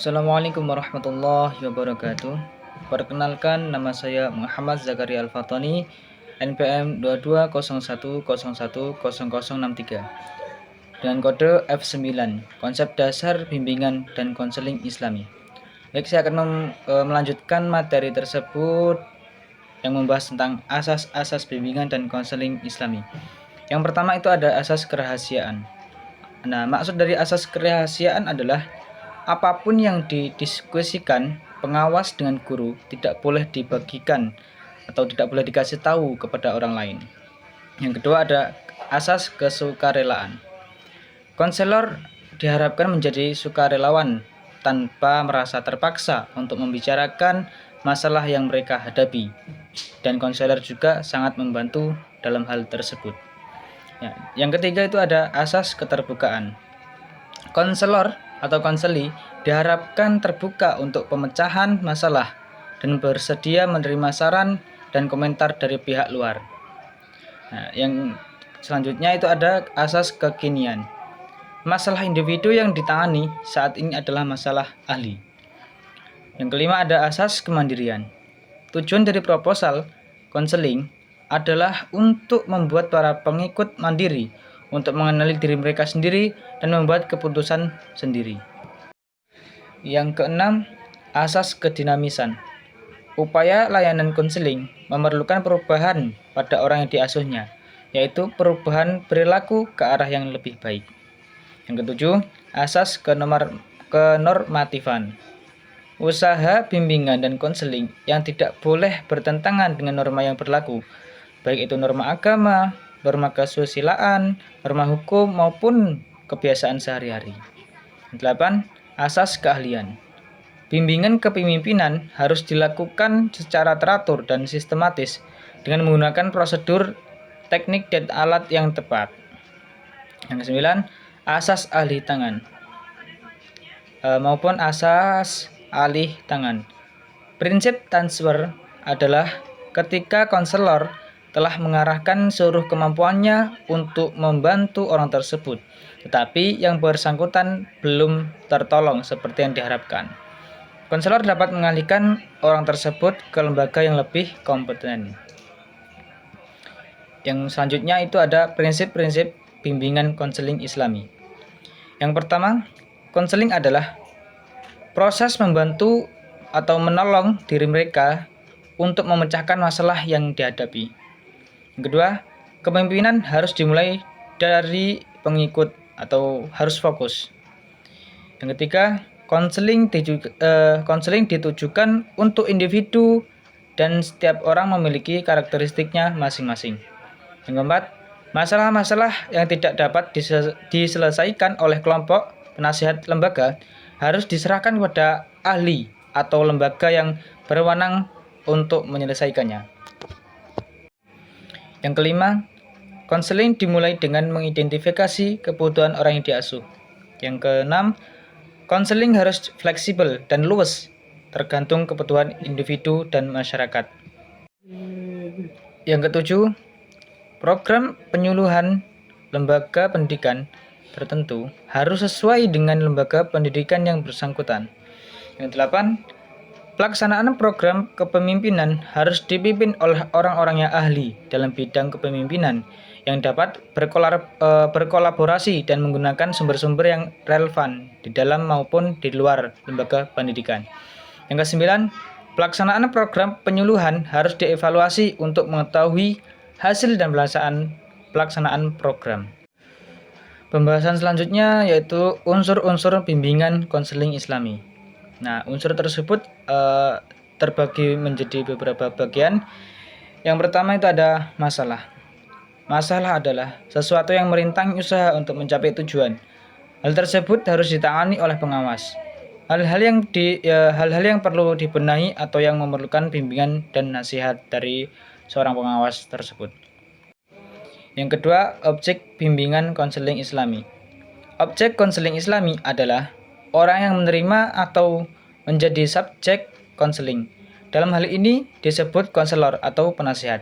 Assalamualaikum warahmatullahi wabarakatuh. Perkenalkan, nama saya Muhammad Zakaria Al-Fatani, NPM 2201010063 dengan kode F9, konsep dasar bimbingan dan konseling Islami. Baik, saya akan melanjutkan materi tersebut yang membahas tentang asas-asas bimbingan dan konseling Islami. Yang pertama itu ada asas kerahasiaan. Nah, maksud dari asas kerahasiaan adalah apapun yang didiskusikan pengawas dengan guru tidak boleh dibagikan atau tidak boleh dikasih tahu kepada orang lain. Yang kedua ada asas kesukarelaan. Konselor diharapkan menjadi sukarelawan tanpa merasa terpaksa untuk membicarakan masalah yang mereka hadapi. Dan konselor juga sangat membantu dalam hal tersebut. Ya, yang ketiga itu ada asas keterbukaan. Konselor atau konseli diharapkan terbuka untuk pemecahan masalah dan bersedia menerima saran dan komentar dari pihak luar. Nah, yang selanjutnya itu ada asas kekinian. Masalah individu yang ditangani saat ini adalah masalah ahli. Yang kelima ada asas kemandirian. Tujuan dari proposal konseling adalah untuk membuat para pengikut mandiri untuk mengenali diri mereka sendiri dan membuat keputusan sendiri. Yang keenam, asas kedinamisan. Upaya layanan konseling memerlukan perubahan pada orang yang diasuhnya, yaitu perubahan perilaku ke arah yang lebih baik. Yang ketujuh, asas kenormatifan. Usaha bimbingan dan konseling yang tidak boleh bertentangan dengan norma yang berlaku, baik itu norma agama, norma kesusilaan, norma hukum, maupun kebiasaan sehari-hari. 8. Asas keahlian. Bimbingan kepemimpinan harus dilakukan secara teratur dan sistematis dengan menggunakan prosedur, teknik, dan alat yang tepat. Yang ke-9, asas ahli tangan maupun asas alih tangan. Prinsip transfer adalah ketika konselor telah mengarahkan seluruh kemampuannya untuk membantu orang tersebut, tetapi yang bersangkutan belum tertolong seperti yang diharapkan. Konselor dapat mengalihkan orang tersebut ke lembaga yang lebih kompeten. Yang selanjutnya itu ada prinsip-prinsip bimbingan konseling Islami. Yang pertama, konseling adalah proses membantu atau menolong diri mereka untuk memecahkan masalah yang dihadapi. Yang kedua, kepemimpinan harus dimulai dari pengikut atau harus fokus. Yang ketiga, konseling ditujukan untuk individu dan setiap orang memiliki karakteristiknya masing-masing. Yang keempat, masalah-masalah yang tidak dapat diselesaikan oleh kelompok penasihat lembaga harus diserahkan kepada ahli atau lembaga yang berwenang untuk menyelesaikannya. Yang kelima, konseling dimulai dengan mengidentifikasi kebutuhan orang yang diasuh. Yang keenam, konseling harus fleksibel dan luas, tergantung kebutuhan individu dan masyarakat. Yang ketujuh, program penyuluhan lembaga pendidikan tertentu harus sesuai dengan lembaga pendidikan yang bersangkutan. Yang delapan, pelaksanaan program kepemimpinan harus dipimpin oleh orang-orang yang ahli dalam bidang kepemimpinan yang dapat berkolaborasi dan menggunakan sumber-sumber yang relevan di dalam maupun di luar lembaga pendidikan. Yang kesembilan, pelaksanaan program penyuluhan harus dievaluasi untuk mengetahui hasil dan pelaksanaan program. Pembahasan selanjutnya yaitu unsur-unsur bimbingan konseling Islami. Nah, unsur tersebut terbagi menjadi beberapa bagian. Yang pertama itu ada masalah. Masalah adalah sesuatu yang merintangi usaha untuk mencapai tujuan. Hal tersebut harus ditangani oleh pengawas. Hal-hal yang perlu dibenahi atau yang memerlukan bimbingan dan nasihat dari seorang pengawas tersebut. Yang kedua, objek bimbingan konseling Islami. Objek konseling Islami adalah orang yang menerima atau menjadi subjek konseling. Dalam hal ini disebut konselor atau penasihat.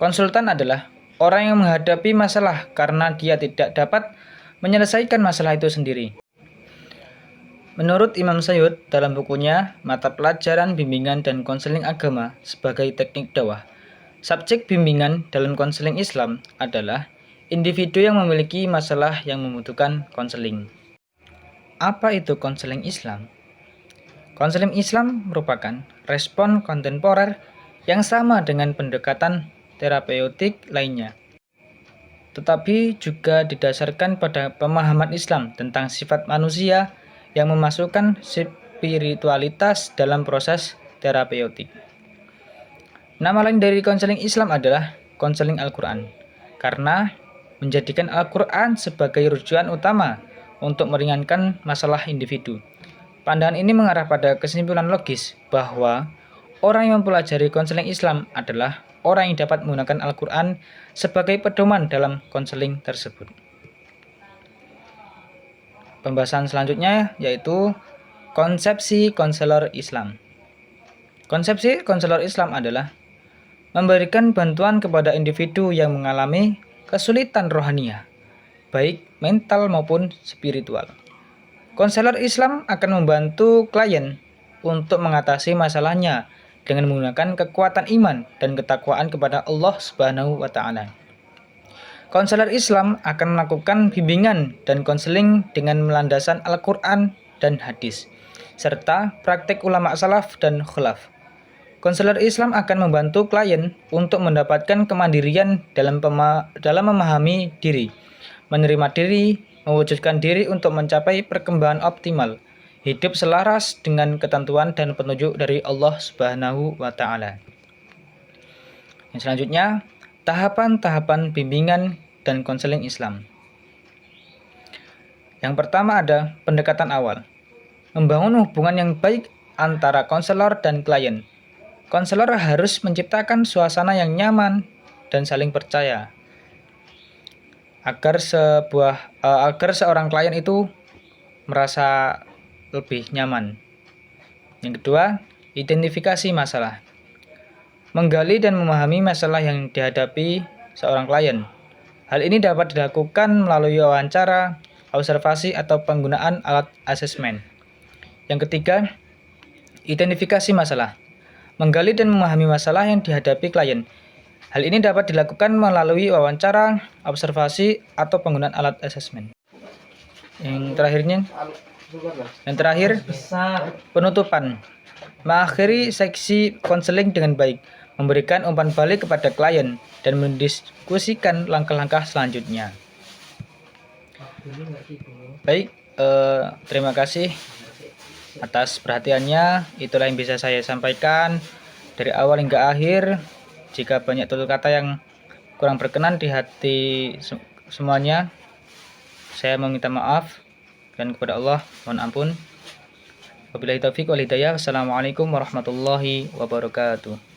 Konsultan adalah orang yang menghadapi masalah karena dia tidak dapat menyelesaikan masalah itu sendiri. Menurut Imam Sayyid dalam bukunya Mata Pelajaran Bimbingan dan Konseling Agama sebagai Teknik Dakwah, subjek bimbingan dalam konseling Islam adalah individu yang memiliki masalah yang membutuhkan konseling. Apa itu konseling Islam? Konseling Islam merupakan respon kontemporer yang sama dengan pendekatan terapeutik lainnya, tetapi juga didasarkan pada pemahaman Islam tentang sifat manusia yang memasukkan spiritualitas dalam proses terapeutik. Nama lain dari konseling Islam adalah konseling Al-Quran, karena menjadikan Al-Quran sebagai rujukan utama untuk meringankan masalah individu. Pandangan ini mengarah pada kesimpulan logis bahwa orang yang mempelajari konseling Islam adalah orang yang dapat menggunakan Al-Quran sebagai pedoman dalam konseling tersebut. Pembahasan selanjutnya yaitu konsepsi konselor Islam. Konsepsi konselor Islam adalah memberikan bantuan kepada individu yang mengalami kesulitan rohaniah, baik mental maupun spiritual. Konselor Islam akan membantu klien untuk mengatasi masalahnya dengan menggunakan kekuatan iman dan ketakwaan kepada Allah Subhanahu wa Ta'ala. Konselor Islam akan melakukan bimbingan dan konseling dengan landasan Al-Quran dan hadis, serta praktik ulama salaf dan khulaf. Konselor Islam akan membantu klien untuk mendapatkan kemandirian dalam memahami diri, menerima diri, mewujudkan diri untuk mencapai perkembangan optimal, hidup selaras dengan ketentuan dan petunjuk dari Allah Subhanahu wa Ta'ala. Yang selanjutnya, tahapan-tahapan bimbingan dan konseling Islam. Yang pertama ada pendekatan awal, membangun hubungan yang baik antara konselor dan klien. Konselor harus menciptakan suasana yang nyaman dan saling percaya agar seorang klien itu merasa lebih nyaman. Yang kedua, identifikasi masalah. Menggali dan memahami masalah yang dihadapi seorang klien. Hal ini dapat dilakukan melalui wawancara, observasi, atau penggunaan alat asesmen. Yang ketiga, identifikasi masalah. Menggali dan memahami masalah yang dihadapi klien. Hal ini dapat dilakukan melalui wawancara, observasi, atau penggunaan alat asesmen. Yang terakhir, penutupan. Mengakhiri seksi konseling dengan baik, memberikan umpan balik kepada klien, dan mendiskusikan langkah-langkah selanjutnya. Baik, terima kasih atas perhatiannya. Itulah yang bisa saya sampaikan dari awal hingga akhir. Jika banyak tutur kata yang kurang berkenan di hati semuanya, saya meminta maaf, dan kepada Allah mohon ampun. Wabillahi taufiq wal hidayah. Wassalamualaikum warahmatullahi wabarakatuh.